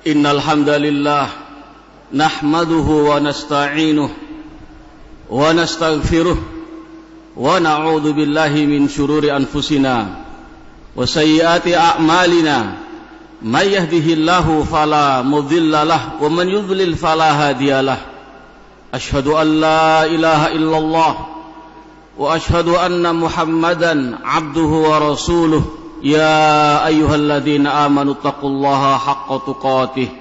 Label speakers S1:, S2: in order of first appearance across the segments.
S1: Innal hamdalillah nahmaduhu wa nasta'inuhu wa nastaghfiruh wa na'udzu billahi min shururi anfusina wa sayyiati a'malina may yahdihillahu fala mudilla lahu wa man yudlil fala hadiyalah. Asyhadu an la ilaha illallah wa asyhadu anna Muhammadan abduhu wa rasuluh. Ya ayyuhalladzina amanu taqullaha haqqa tuqatih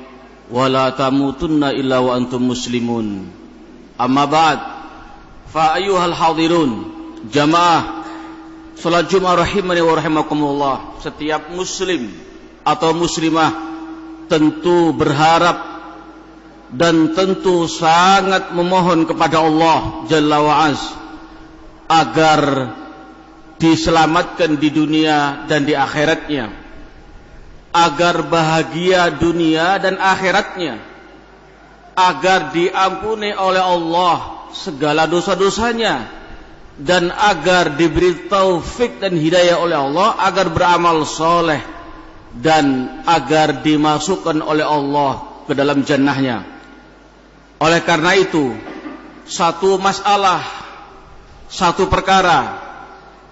S1: wa la tamutunna illa wa antum muslimun. Amma ba'd, fa ayyuhal hadirun jamaah salat Jumat rahimani wa rahimakumullah. Setiap muslim atau muslimah tentu berharap dan tentu sangat memohon kepada Allah Jalla wa'az agar diselamatkan di dunia dan di akhiratnya, agar bahagia dunia dan akhiratnya, agar diampuni oleh Allah segala dosa-dosanya, dan agar diberi taufik dan hidayah oleh Allah agar beramal soleh, dan agar dimasukkan oleh Allah ke dalam jannahnya. Oleh karena itu, satu masalah, satu perkara,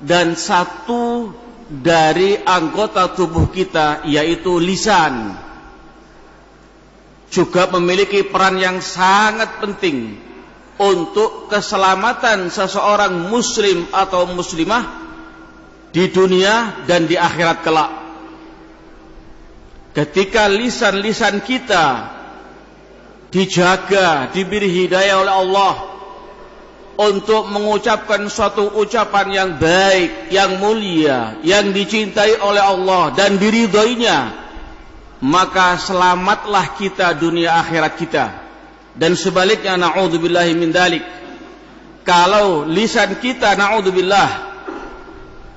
S1: dan satu dari anggota tubuh kita, yaitu lisan, juga memiliki peran yang sangat penting untuk keselamatan seseorang muslim atau muslimah di dunia dan di akhirat kelak. Ketika lisan-lisan kita dijaga, diberi hidayah oleh Allah untuk mengucapkan suatu ucapan yang baik, yang mulia, yang dicintai oleh Allah dan diridhoinya, maka selamatlah kita dunia akhirat kita. Dan sebaliknya, na'udzubillahi min dzalik, kalau lisan kita na'udzubillah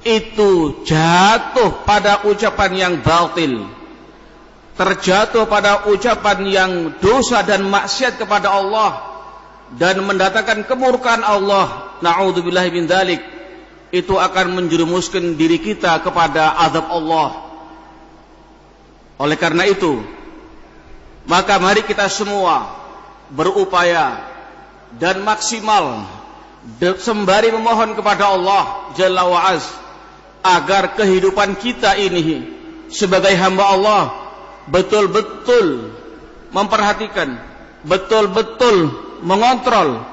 S1: itu jatuh pada ucapan yang batil, terjatuh pada ucapan yang dosa dan maksiat kepada Allah dan mendatangkan kemurkaan Allah, na'udzubillahi min dzalik, itu akan menjerumuskan diri kita kepada azab Allah. Oleh karena itu, maka mari kita semua berupaya dan maksimal sembari memohon kepada Allah Jalla wa'az agar kehidupan kita ini sebagai hamba Allah betul-betul memperhatikan, betul-betul mengontrol,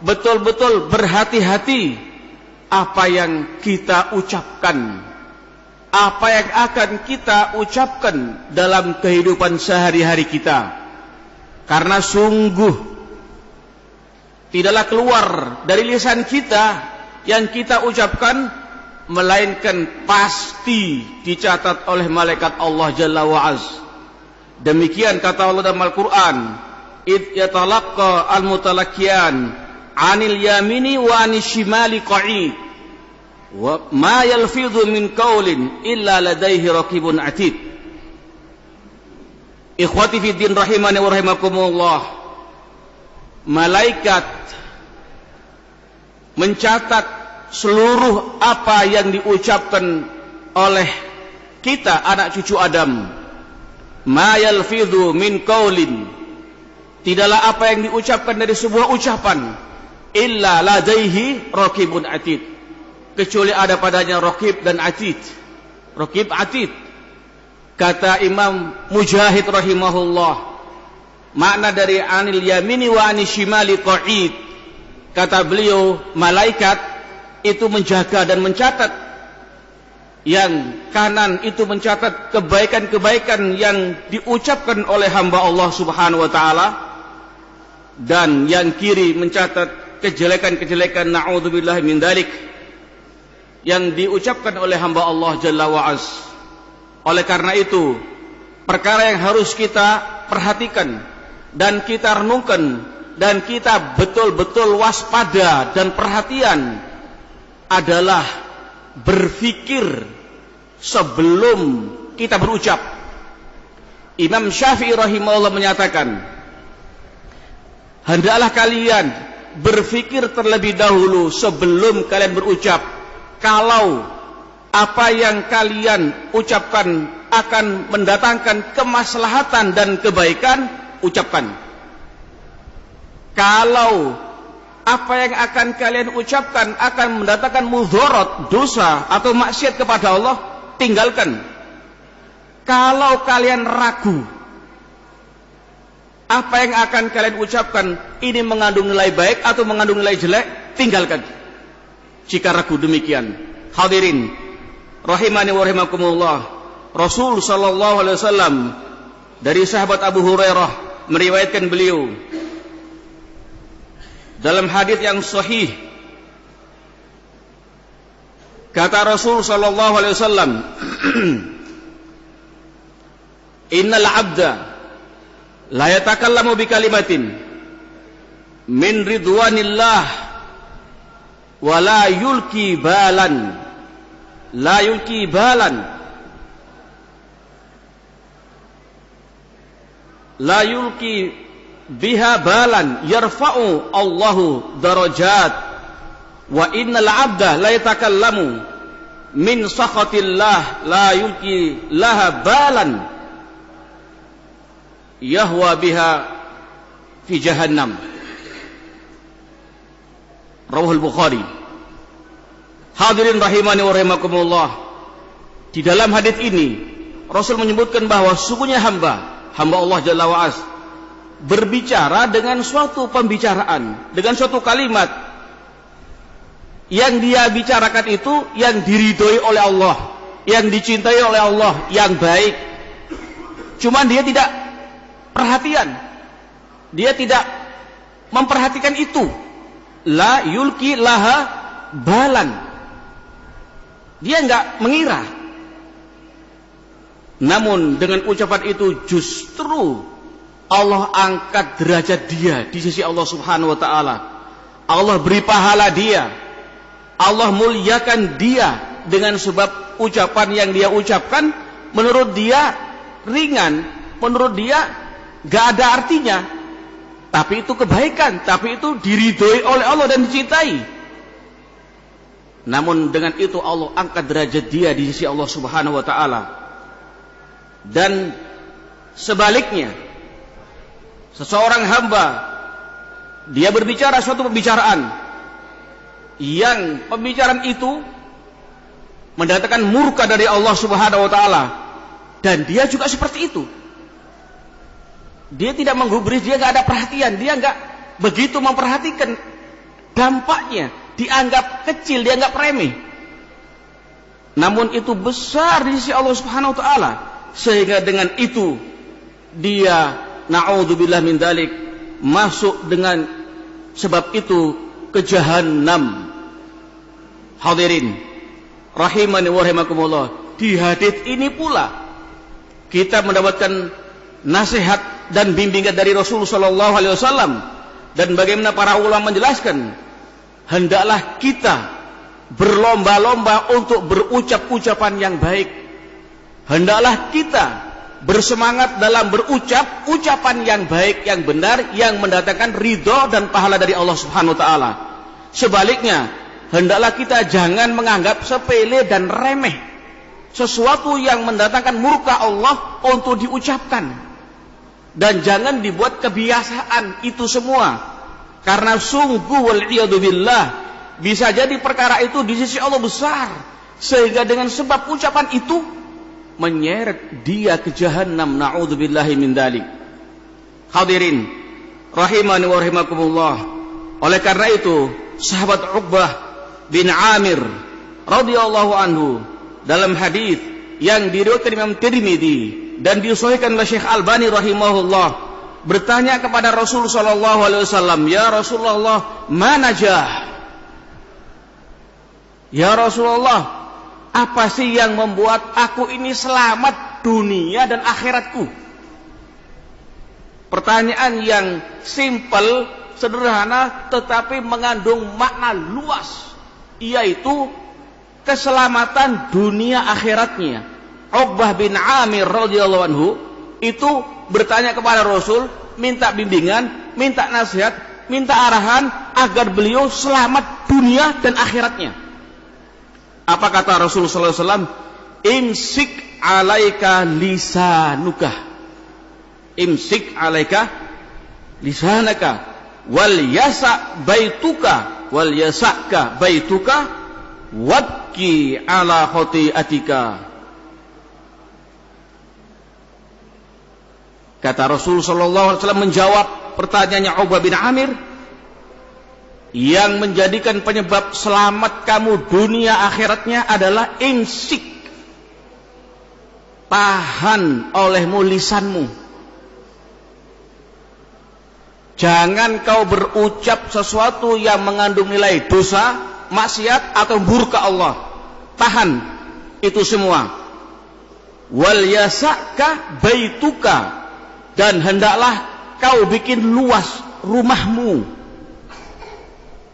S1: betul-betul berhati-hati apa yang kita ucapkan, apa yang akan kita ucapkan dalam kehidupan sehari-hari kita. Karena sungguh tidaklah keluar dari lisan kita yang kita ucapkan, melainkan pasti dicatat oleh malaikat Allah Jalla wa'az. Demikian kata Allah dalam Al-Quran, id yatalaqqa al-mutalaqqiyan 'anil yamini wa 'anil shimali qa'id wa ma yalfidhu min qawlin illa ladaihi raqibun 'atid. Ikhwati fid din rahimani wa rahimakumullah, malaikat mencatat seluruh apa yang diucapkan oleh kita anak cucu Adam. Ma yalfidhu min qawlin, tidaklah apa yang diucapkan dari sebuah ucapan, illa ladaihi raqibun atid, kecuali ada padanya raqib dan atid. Raqib atid, kata Imam Mujahid rahimahullah, makna dari anil yamini wa anil shimali qa'id, kata beliau malaikat itu menjaga dan mencatat, yang kanan itu mencatat kebaikan-kebaikan yang diucapkan oleh hamba Allah Subhanahu wa taala, dan yang kiri mencatat kejelekan-kejelekan, na'udzubillahi min dzalik, yang diucapkan oleh hamba Allah Jalla wa'az. Oleh karena itu, perkara yang harus kita perhatikan dan kita renungkan dan kita betul-betul waspada dan perhatian adalah berfikir sebelum kita berucap. Imam Syafi'i rahimahullah menyatakan, hendaklah kalian berfikir terlebih dahulu sebelum kalian berucap, kalau apa yang kalian ucapkan akan mendatangkan kemaslahatan dan kebaikan, ucapkan. Kalau apa yang akan kalian ucapkan akan mendatangkan mudarat, dosa atau maksiat kepada Allah, tinggalkan. Kalau kalian ragu apa yang akan kalian ucapkan ini mengandung nilai baik atau mengandung nilai jelek, tinggalkan. Jika ragu demikian, hadirin rahimani wa rahimakumullah, Rasul sallallahu alaihi wasallam dari sahabat Abu Hurairah meriwayatkan beliau dalam hadis yang sahih, kata Rasul sallallahu alaihi wasallam, innal 'abda la yatakallamu bi kalimatin min ridwanillah wa la yulki balan la yulki biha balan yarfa'u Allahu darajat wa innal 'abda la yatakallamu min sakhatillah la yulki laha balan yahwa biha fi jahannam. Rawahul Bukhari. Hadirin rahimani wa rahimakumullah, di dalam hadis ini Rasul menyebutkan bahwa sungguhnya hamba Allah Jalla wa As berbicara dengan suatu pembicaraan, dengan suatu kalimat yang dia bicarakan itu yang diridhoi oleh Allah, yang dicintai oleh Allah, yang baik. Cuman dia tidak perhatian, dia tidak memperhatikan itu. La yulki laha balan, dia enggak mengira. Namun dengan ucapan itu justru Allah angkat derajat dia di sisi Allah Subhanahu wa taala. Allah beri pahala dia, Allah muliakan dia dengan sebab ucapan yang dia ucapkan menurut dia ringan, menurut dia gak ada artinya, tapi itu kebaikan, tapi itu diridhoi oleh Allah dan dicintai. Namun dengan itu Allah angkat derajat dia di sisi Allah Subhanahu wa taala. Dan sebaliknya, seseorang hamba dia berbicara suatu pembicaraan yang pembicaraan itu mendatangkan murka dari Allah Subhanahu wa taala, dan dia juga seperti itu. Dia tidak menggubris, dia gak ada perhatian, dia gak begitu memperhatikan dampaknya, dianggap kecil, dianggap remeh. Namun itu besar di sisi Allah Subhanahu wa taala, sehingga dengan itu dia na'udzubillah min dzalik masuk dengan sebab itu ke jahannam. Hadirin rahimani wa rahimakumullah, di hadis ini pula kita mendapatkan nasihat dan bimbingan dari Rasul sallallahu alaihi wasallam, dan bagaimana para ulama menjelaskan, hendaklah kita berlomba-lomba untuk berucap ucapan yang baik. Hendaklah kita bersemangat dalam berucap ucapan yang baik, yang benar, yang mendatangkan ridho dan pahala dari Allah Subhanahu wa taala. Sebaliknya, hendaklah kita jangan menganggap sepele dan remeh sesuatu yang mendatangkan murka Allah untuk diucapkan. Dan jangan dibuat kebiasaan itu semua, karena sungguh wal'iyadu billah bisa jadi perkara itu di sisi Allah besar, sehingga dengan sebab ucapan itu menyeret dia ke jahannam. Na'udzubillahi min dzalik. Hadirin rahimani wa rahimakumullah, oleh karena itu sahabat Uqbah bin Amir radhiyallahu anhu dalam hadis yang diriwayatkan Imam Tirmidzi dan disahihkan oleh Syekh Albani rahimahullah, bertanya kepada Rasul sallallahu alaihi wasallam, "Ya Rasulullah, ma najah?" Ya Rasulullah, apa sih yang membuat aku ini selamat dunia dan akhiratku? Pertanyaan yang simpel, sederhana, tetapi mengandung makna luas, yaitu keselamatan dunia akhiratnya. Uqbah bin Amir radhiyallahu anhu itu bertanya kepada Rasul, minta bimbingan, minta nasihat, minta arahan agar beliau selamat dunia dan akhiratnya. Apa kata Rasul sallallahu alaihi wasallam? imsik alaika lisanuka, imsik alaika lisanaka, wal yasa baituka, wal yasaka baituka, wabki ala khati'atika. Kata Rasul sallallahu alaihi wasallam menjawab pertanyaannya Uqbah bin Amir, yang menjadikan penyebab selamat kamu dunia akhiratnya adalah imsik, tahan olehmu lisanmu. Jangan kau berucap sesuatu yang mengandung nilai dosa, maksiat atau murka Allah. Tahan itu semua. Wal yasaka baituka, dan hendaklah kau bikin luas rumahmu.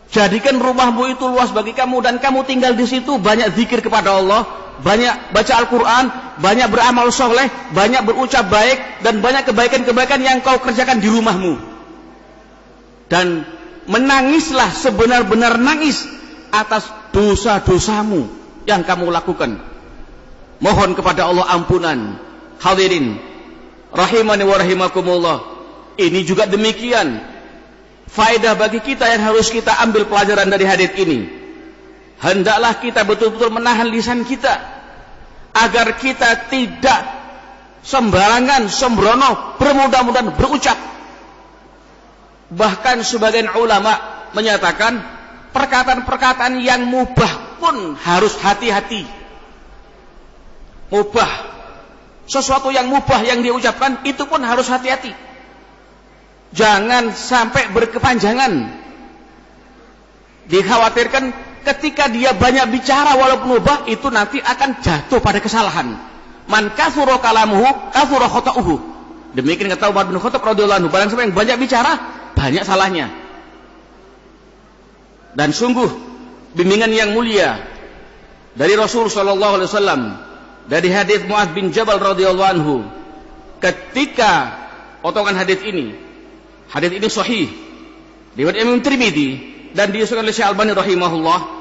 S1: Jadikan rumahmu itu luas bagi kamu, dan kamu tinggal di situ, banyak zikir kepada Allah, banyak baca Al-Quran, banyak beramal soleh, banyak berucap baik, dan banyak kebaikan-kebaikan yang kau kerjakan di rumahmu. Dan menangislah sebenar-benar nangis atas dosa-dosamu yang kamu lakukan. Mohon kepada Allah ampunan. Hadirin rahimani wa rahimakumullah, ini juga demikian faedah bagi kita yang harus kita ambil pelajaran dari hadits ini. Hendaklah kita betul-betul menahan lisan kita, agar kita tidak sembarangan, sembrono, bermudah-mudahan berucap. Bahkan sebagian ulama menyatakan perkataan-perkataan yang mubah pun harus hati-hati. Mubah, sesuatu yang mubah yang diucapkan itu pun harus hati-hati. Jangan sampai berkepanjangan. Dikhawatirkan ketika dia banyak bicara walaupun mubah, itu nanti akan jatuh pada kesalahan. Man kathura kalamuhu kathura khata'uhu. Demikian kata Umar bin Khattab radhiyallahu anhu, barang siapa yang banyak bicara, banyak salahnya. Dan sungguh bimbingan yang mulia dari Rasul sallallahu alaihi wasallam, dari hadis Mu'adz bin Jabal radhiyallahu anhu, ketika potongan hadis ini sahih riwayat Imam Tirmidzi dan disahihkan oleh Syekh Albani rahimahullah.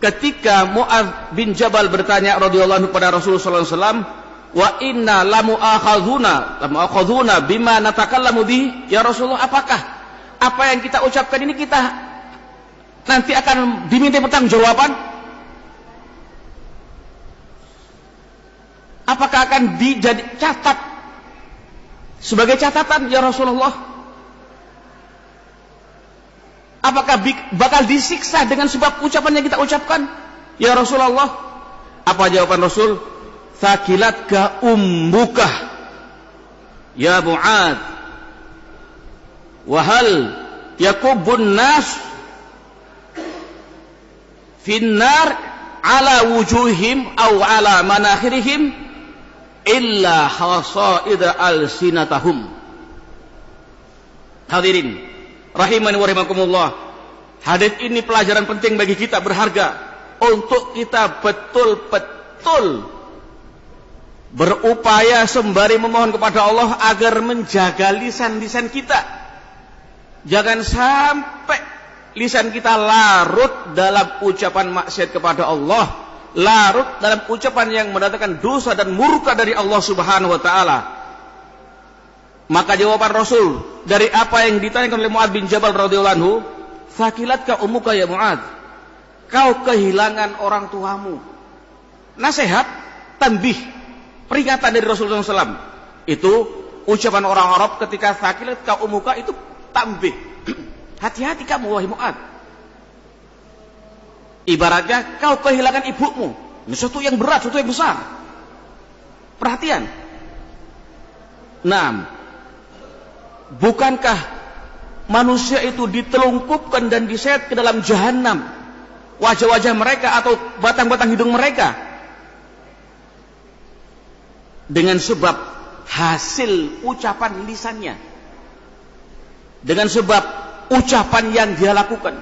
S1: Ketika Mu'adz bin Jabal bertanya radhiyallahu anhu pada Rasulullah sallallahu alaihi wasallam, wa inna lamu'akhadhuna bima natakallamu bihi, ya Rasulullah, apakah apa yang kita ucapkan ini kita nanti akan diminta pertanggungjawaban? Apakah akan dicatat sebagai catatan, ya Rasulullah? Apakah bakal disiksa dengan sebab ucapan yang kita ucapkan, ya Rasulullah? Apa jawaban Rasul? Thaqilatka ummuka ya Mu'adz, wa hal yakubbun nas finnar ala wujuhim aw ala manakhirihim illa hasaida alsinatahum. Hadirin rahimani wa rahimakumullah, hadis ini pelajaran penting bagi kita, berharga untuk kita betul-betul berupaya sembari memohon kepada Allah agar menjaga lisan-lisan kita. Jangan sampai lisan kita larut dalam ucapan maksiat kepada Allah, larut dalam ucapan yang mendatangkan dosa dan murka dari Allah Subhanahu wa taala. Maka jawaban Rasul dari apa yang ditanyakan oleh Mu'adz bin Jabal radhiyallahu anhu, "Thaqilatka ummuka ya Mu'adz." Kau kehilangan orang tuamu. Nasihat, tanbih, peringatan dari Rasulullah SAW. Itu ucapan orang Arab ketika thaqilatka ummuka, itu tanbih. Hati-hati kamu wahai Mu'adz. Ibaratnya kau kehilangan ibumu. Ini sesuatu yang berat, sesuatu yang besar. Perhatian. Nah, bukankah manusia itu ditelungkupkan dan diseret ke dalam jahanam wajah-wajah mereka atau batang-batang hidung mereka dengan sebab hasil ucapan lisannya, dengan sebab ucapan yang dia lakukan?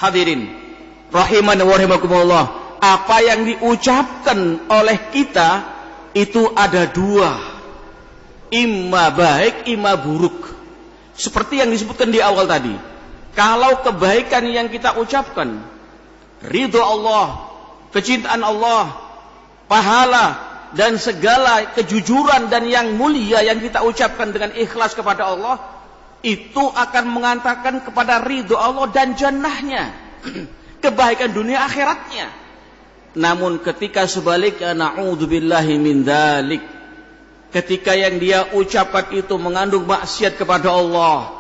S1: Hadirin rahimani wa rahimakumullah, apa yang diucapkan oleh kita itu ada dua, imma baik, imma buruk. Seperti yang disebutkan di awal tadi, kalau kebaikan yang kita ucapkan, ridho Allah, kecintaan Allah, pahala dan segala kejujuran dan yang mulia yang kita ucapkan dengan ikhlas kepada Allah, itu akan mengantarkan kepada ridho Allah dan jannahnya, kebaikan dunia akhiratnya. Namun ketika sebaliknya, na'udzubillahi min dzalik, ketika yang dia ucapkan itu mengandung maksiat kepada Allah,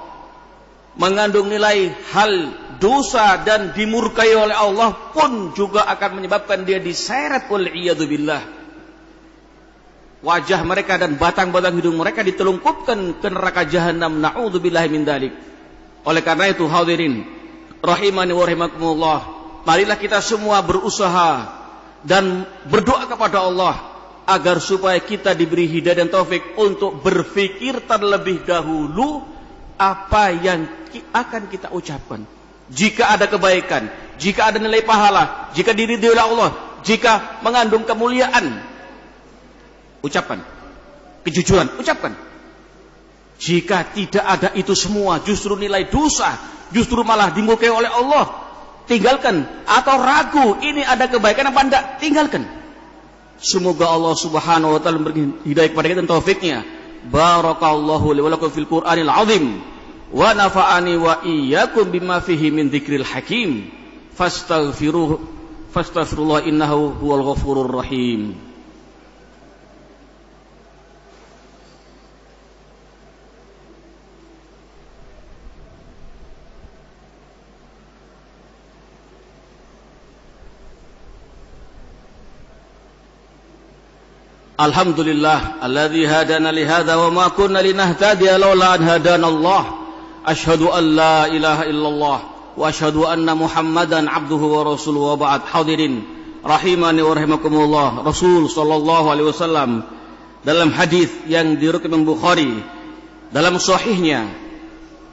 S1: mengandung nilai hal dosa dan dimurkai oleh Allah, pun juga akan menyebabkan dia diseret oleh iyadzubillah. Wajah mereka dan batang-batang hidung mereka ditelungkupkan ke neraka jahanam, na'udzubillahi min dzalik. Oleh karena itu hadirin rahimani wa rahimakumullah, marilah kita semua berusaha dan berdoa kepada Allah agar supaya kita diberi hidayah dan taufik untuk berfikir terlebih dahulu apa yang akan kita ucapkan. Jika ada kebaikan, jika ada nilai pahala, jika diridhoi oleh Allah, jika mengandung kemuliaan, ucapkan. Kejujuran, ucapkan. Jika tidak ada itu semua, justru nilai dosa, justru malah dimurkai oleh Allah, tinggalkan. Atau ragu, ini ada kebaikan apa enggak, tinggalkan. Semoga Allah subhanahu wa ta'ala memberi hidayah kepada kita dan taufiknya. Barakallahu li wa lakum fil Qur'anil azim wa nafa'ani wa iyyakum bima fihi min dzikril hakim. Fastaghfirullah innahu huwal ghafurur rahim. Alhamdulillah alladzi hadana li hadza wa ma kunna linahtadiya laula an hadana Allah. Asyhadu an la ilaha illallah wa asyhadu anna Muhammadan abduhu wa rasuluhu wa ba'd. Hadirin rahimani wa rahimakumullah, Rasul sallallahu alaihi wasallam dalam hadis yang diriwayatkan Imam Bukhari dalam sahihnya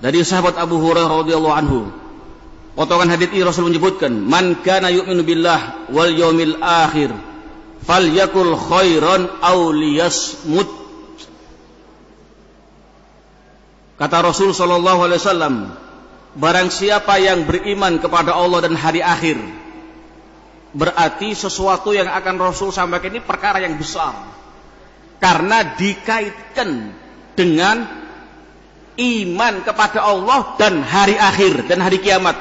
S1: dari sahabat Abu Hurairah radhiyallahu anhu, potongan hadis ini Rasul menyebutkan, man kana yu'minu billah wal yaumil akhir falyakul khairan aw liyasmut. Kata Rasul sallallahu alaihi wasallam, barang siapa yang beriman kepada Allah dan hari akhir, berarti sesuatu yang akan Rasul sampaikan ini perkara yang besar, karena dikaitkan dengan iman kepada Allah dan hari akhir dan hari kiamat.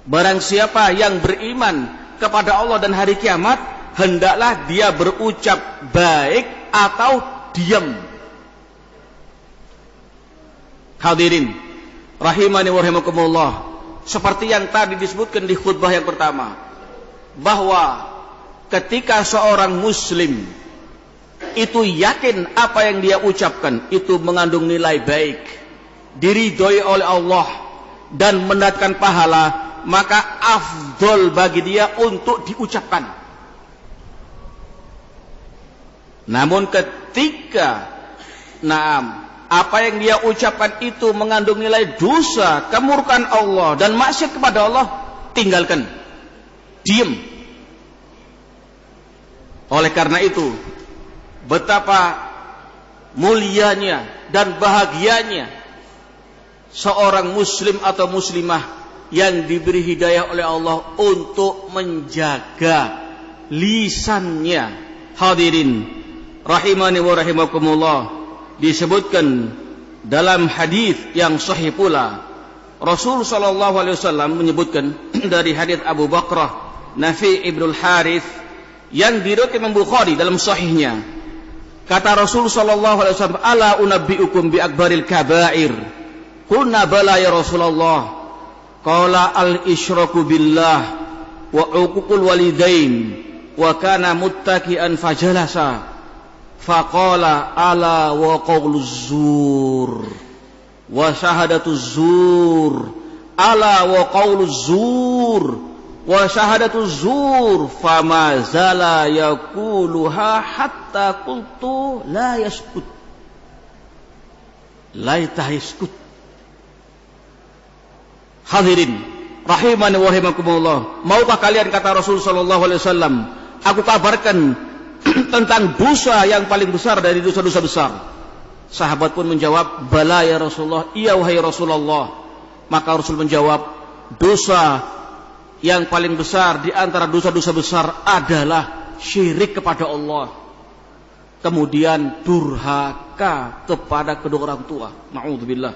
S1: Barang siapa yang beriman kepada Allah dan hari kiamat, hendaklah dia berucap baik atau diam. Hadirin rahimani wa rahimakumullah, seperti yang tadi disebutkan di khutbah yang pertama, bahwa ketika seorang muslim itu yakin apa yang dia ucapkan itu mengandung nilai baik, diridhoi oleh Allah dan mendatangkan pahala, maka afdol bagi dia untuk diucapkan. Namun ketika apa yang dia ucapkan itu mengandung nilai dosa, kemurkaan Allah dan maksiat kepada Allah, tinggalkan, diam. Oleh karena itu, betapa mulianya dan bahagianya seorang muslim atau muslimah yang diberi hidayah oleh Allah untuk menjaga lisannya. Hadirin rahimani wa rahimakumullah, disebutkan dalam hadis yang sahih pula, Rasul sallallahu alaihi wasallam menyebutkan dari hadis Abu Bakrah Nafi' ibnul Harith yang diriwayatkan Imam Bukhari dalam sahihnya, kata Rasul sallallahu alaihi wasallam, ala unabbiukum bi akbaril kaba'ir. Qulna bala ya Rasulullah. Qala al-isyraku billah wa uququl walidain wa kana muttaki'an fajalasa faqala ala wa qawluz zur wa syahadatuz zur ala wa qawluz zur wa syahadatuz zur fama zala yaquluha hatta qultu la yaskut la yaskut. Hadirin rahimani wa rahimakumullah, maukah kalian, kata Rasul sallallahu alaihi wasallam, aku kabarkan tentang dosa yang paling besar dari dosa-dosa besar? Sahabat pun menjawab, bala ya Rasulullah, iya wahai Rasulullah. Maka Rasul menjawab, dosa yang paling besar di antara dosa-dosa besar adalah syirik kepada Allah. Kemudian durhaka kepada kedua orang tua. Na'udzubillah.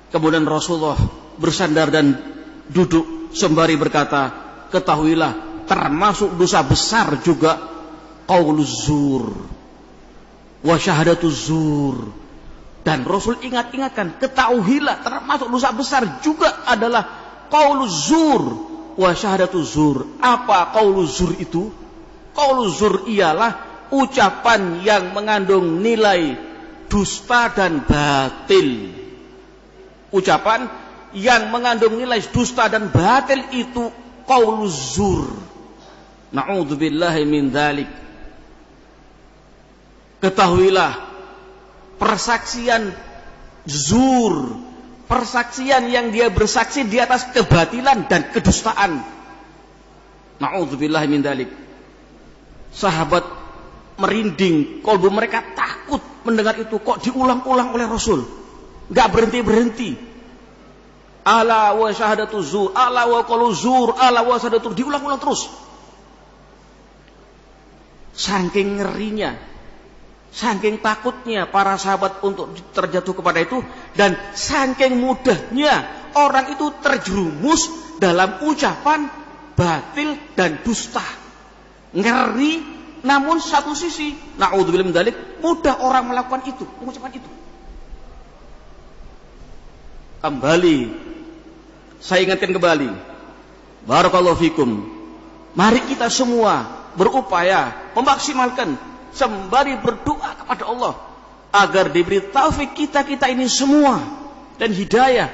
S1: Kemudian Rasulullah bersandar dan duduk sembari berkata, ketahuilah termasuk dosa besar juga qauluz zur wa syahadatuz zur. Dan Rasul ingatkan, ketahuilah termasuk dosa besar juga adalah qauluz zur wa syahadatuz zur. Apa qauluz zur itu? Qauluz zur ialah ucapan yang mengandung nilai dusta dan batil. Ucapan yang mengandung nilai dusta dan batil itu qauluz zur. Na'udzubillahi min dzalik. Ketahuilah persaksian zur, persaksian yang dia bersaksi di atas kebatilan dan kedustaan. Na'udzubillahi min dzalik. Sahabat merinding, kalbu mereka takut mendengar itu. Kok diulang-ulang oleh Rasul, gak berhenti-berhenti. Ala wa syahadatu zur, ala wa qaulu zur, ala wa syahadatu, diulang-ulang terus. Saking ngerinya, saking takutnya para sahabat untuk terjatuh kepada itu, dan saking mudahnya orang itu terjerumus dalam ucapan batil dan dusta. Ngeri. Namun satu sisi, na'udzubillah min dzalik, mudah orang melakukan itu, mengucapkan itu. Kembali, saya ingatkan kembali, barakallahu fikum, mari kita semua berupaya memaksimalkan sembari berdoa kepada Allah agar diberi taufik kita ini semua dan hidayah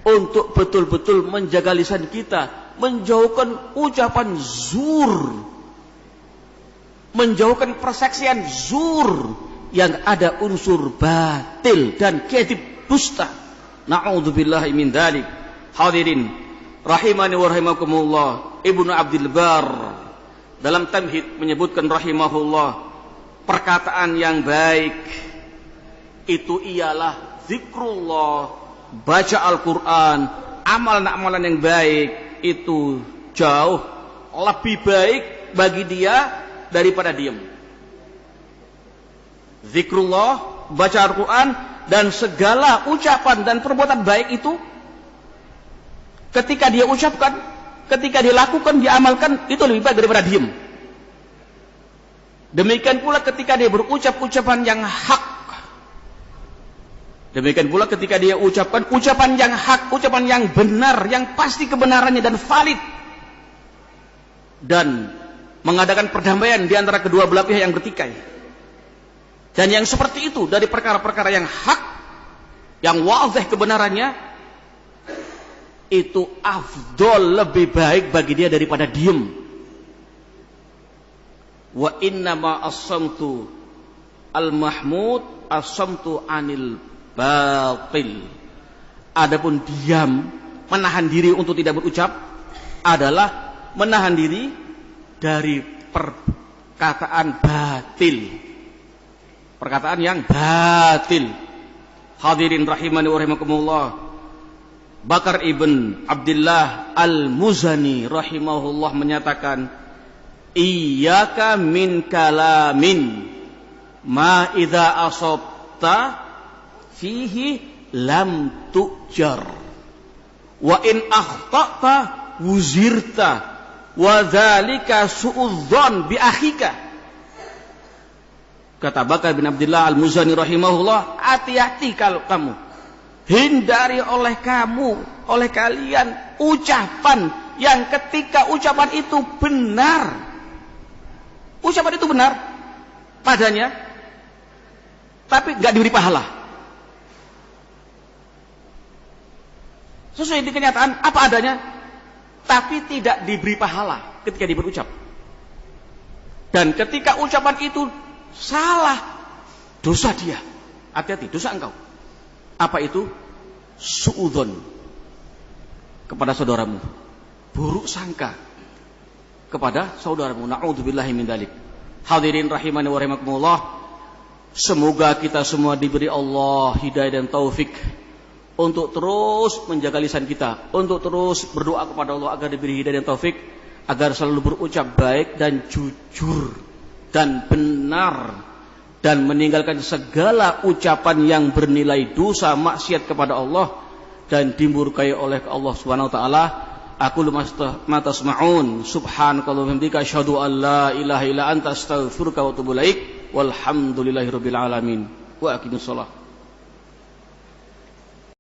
S1: untuk betul-betul menjaga lisan kita, menjauhkan ucapan zur, menjauhkan persaksian zur yang ada unsur batil dan kadzib, dusta. Na'udzubillahi min dzalik. Hadirin rahimani wa rahimakumullah, Ibnu Abdul Bar dalam Tamhid menyebutkan rahimahullah, perkataan yang baik itu ialah zikrullah, baca Al-Quran, amalan-amalan yang baik itu jauh lebih baik bagi dia daripada diam. Zikrullah, baca Al-Quran, dan segala ucapan dan perbuatan baik itu ketika dia ucapkan, ketika dia lakukan, dia amalkan, itu lebih baik daripada diam. Demikian pula ketika dia berucap ucapan yang hak. Demikian pula ketika dia ucapkan ucapan yang hak, ucapan yang benar, yang pasti kebenarannya dan valid, dan mengadakan perdamaian di antara kedua belah pihak yang bertikai. Dan yang seperti itu dari perkara-perkara yang hak, yang wadhih kebenarannya, itu afdol, lebih baik bagi dia daripada diem. Wa innama as-samtu al-mahmud as-samtu anil batil. Adapun diam, menahan diri untuk tidak berucap, adalah menahan diri dari perkataan batil, perkataan yang batil. Hadirin rahimani wa rahimakumullah, Bakar ibn Abdullah al-Muzani rahimahullah menyatakan, iyyaka min kalamin ma idza asabta fihi lam tujar wa in akhta'ta wuzirta wa dzalika su'udzon bi akhika. Kata Bakar bin Abdullah al-Muzani rahimahullah, hati-hati kalau kamu, hindari oleh kalian ucapan yang ketika ucapan itu benar, ucapan itu benar padanya, tapi nggak diberi pahala. Sesuai dengan kenyataan apa adanya, tapi tidak diberi pahala ketika dia berucap. Dan ketika ucapan itu salah, dosa dia. Hati-hati, dosa engkau. Apa itu? Su'udzon kepada saudaramu, buruk sangka kepada saudaramu. Na'udzubillahi min dzalik. Hadirin rahimani wa rahimakumullah, semoga kita semua diberi Allah hidayah dan taufik untuk terus menjaga lisan kita, untuk terus berdoa kepada Allah agar diberi hidayah dan taufik, agar selalu berucap baik dan jujur dan benar, dan meninggalkan segala ucapan yang bernilai dosa maksiat kepada Allah dan dimurkai oleh Allah Subhanahu wa taala. Aku ma tasma'un, subhanakallahumma wa bihamdika asyhadu an la ilaha illa anta astaghfiruka wa atubu ilaik. Walhamdulillahirabbil alamin. Wa aqimus shalah.